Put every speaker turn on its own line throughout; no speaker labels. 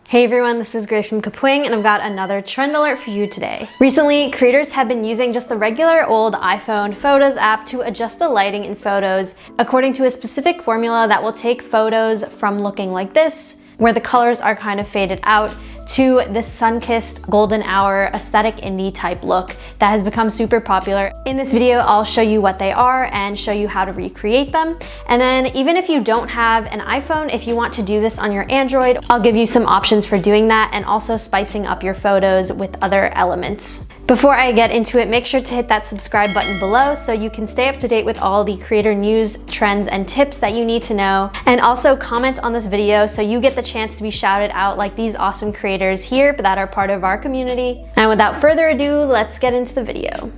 Hey everyone, this is Grace from Kapwing and I've got another trend alert for you today. Recently, creators have been using just the regular old iPhone Photos app to adjust the lighting in photos according to a specific formula that will take photos from looking like this, where the colors are kind of faded out, to this sun-kissed golden hour aesthetic indie type look that has become super popular. In this video, I'll show you what they are and show you how to recreate them. And then even if you don't have an iPhone, if you want to do this on your Android, I'll give you some options for doing that and also spicing up your photos with other elements. Before I get into it, make sure to hit that subscribe button below so you can stay up to date with all the creator news, trends, and tips that you need to know. And also comment on this video so you get the chance to be shouted out like these awesome creators here that are part of our community. And without further ado, let's get into the video.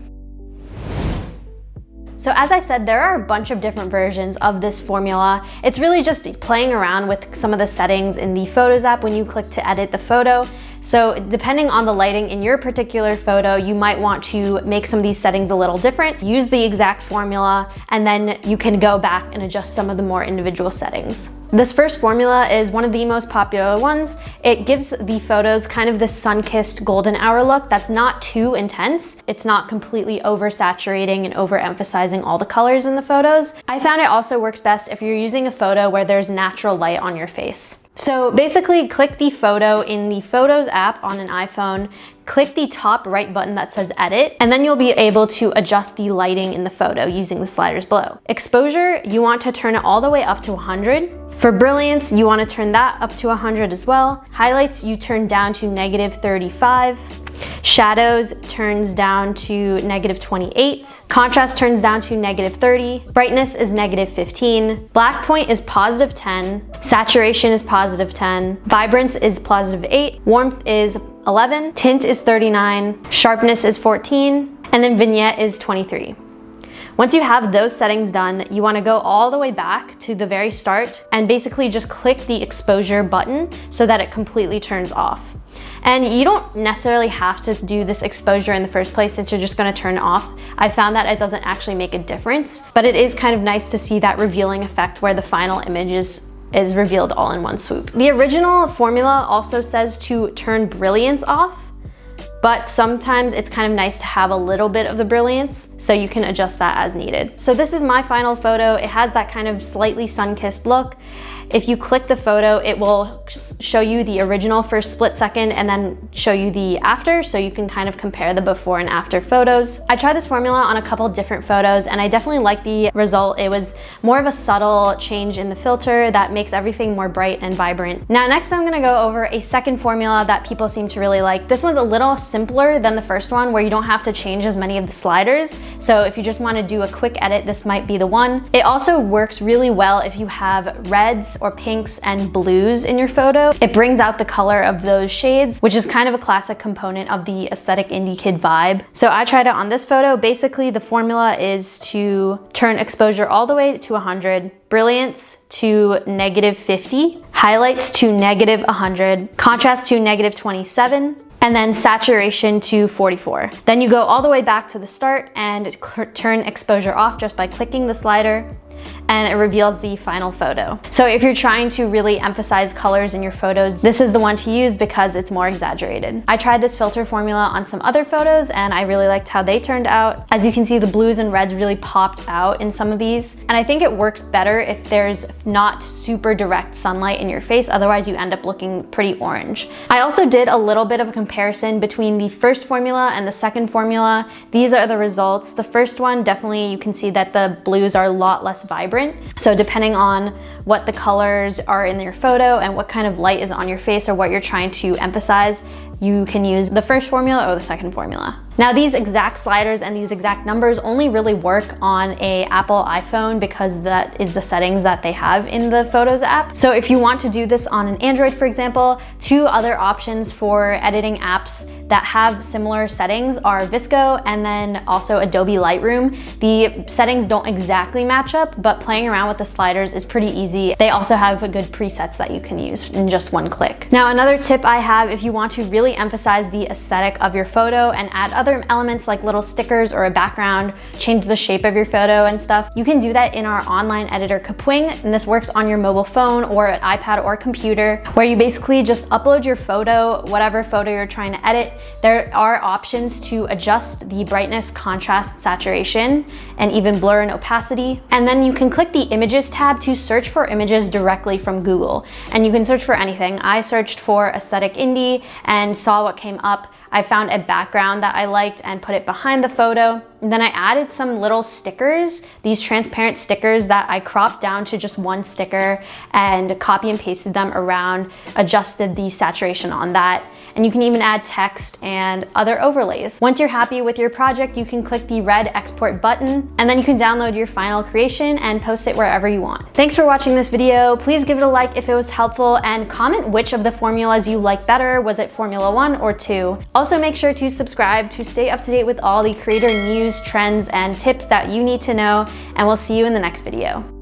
So as I said, there are a bunch of different versions of this formula. It's really just playing around with some of the settings in the Photos app when you click to edit the photo. So depending on the lighting in your particular photo, you might want to make some of these settings a little different, use the exact formula, and then you can go back and adjust some of the more individual settings. This first formula is one of the most popular ones. It gives the photos kind of this sun-kissed golden hour look that's not too intense. It's not completely oversaturating and overemphasizing all the colors in the photos. I found it also works best if you're using a photo where there's natural light on your face. So basically click the photo in the Photos app on an iPhone, click the top right button that says edit, and then you'll be able to adjust the lighting in the photo using the sliders below. Exposure, you want to turn it all the way up to 100. For Brilliance, you want to turn that up to 100 as well. Highlights, you turn down to -35. Shadows turns down to -28. Contrast turns down to -30. Brightness is -15. Black point is +10. Saturation is +10. Vibrance is +8. Warmth is 11. Tint is 39. Sharpness is 14. And then Vignette is 23. Once you have those settings done, you want to go all the way back to the very start and basically just click the exposure button so that it completely turns off. And you don't necessarily have to do this exposure in the first place since you're just going to turn it off. I found that it doesn't actually make a difference, but it is kind of nice to see that revealing effect where the final image is revealed all in one swoop. The original formula also says to turn Brilliance off, but sometimes it's kind of nice to have a little bit of the brilliance, so you can adjust that as needed. So this is my final photo. It has that kind of slightly sun-kissed look. If you click the photo, it will show you the original for a split second and then show you the after, so you can kind of compare the before and after photos. I tried this formula on a couple different photos and I definitely like the result. It was more of a subtle change in the filter that makes everything more bright and vibrant. Now next I'm gonna go over a second formula that people seem to really like. This one's a little simpler than the first one where you don't have to change as many of the sliders. So if you just wanna do a quick edit, this might be the one. It also works really well if you have reds or pinks and blues in your photo. It brings out the color of those shades, which is kind of a classic component of the aesthetic indie kid vibe. So I tried it on this photo. Basically, the formula is to turn exposure all the way to 100, brilliance to -50, highlights to -100, contrast to -27, and then saturation to 44. Then you go all the way back to the start and turn exposure off just by clicking the slider, and it reveals the final photo. So if you're trying to really emphasize colors in your photos, this is the one to use because it's more exaggerated. I tried this filter formula on some other photos and I really liked how they turned out. As you can see, the blues and reds really popped out in some of these. And I think it works better if there's not super direct sunlight in your face, otherwise you end up looking pretty orange. I also did a little bit of a comparison between the first formula and the second formula. These are the results. The first one, definitely you can see that the blues are a lot less vibrant. So depending on what the colors are in your photo and what kind of light is on your face or what you're trying to emphasize, you can use the first formula or the second formula. Now these exact sliders and these exact numbers only really work on a Apple iPhone because that is the settings that they have in the Photos app. So if you want to do this on an Android, for example, two other options for editing apps that have similar settings are VSCO and then also Adobe Lightroom. The settings don't exactly match up, but playing around with the sliders is pretty easy. They also have good presets that you can use in just one click. Now another tip I have if you want to really emphasize the aesthetic of your photo and add other elements like little stickers or a background, change the shape of your photo and stuff, you can do that in our online editor Kapwing, and this works on your mobile phone or an iPad or computer, where you basically just upload your photo, whatever photo you're trying to edit. There are options to adjust the brightness, contrast, saturation, and even blur and opacity. And then you can click the Images tab to search for images directly from Google. And you can search for anything. I searched for aesthetic indie and saw what came up. I found a background that I liked and put it behind the photo. And then I added some little stickers, these transparent stickers that I cropped down to just one sticker and copy and pasted them around, adjusted the saturation on that. And you can even add text and other overlays. Once you're happy with your project, you can click the red export button, and then you can download your final creation and post it wherever you want. Thanks for watching this video. Please give it a like if it was helpful, and comment which of the formulas you like better. Was it Formula 1 or 2? Also, make sure to subscribe to stay up to date with all the creator news, trends, and tips that you need to know, and we'll see you in the next video.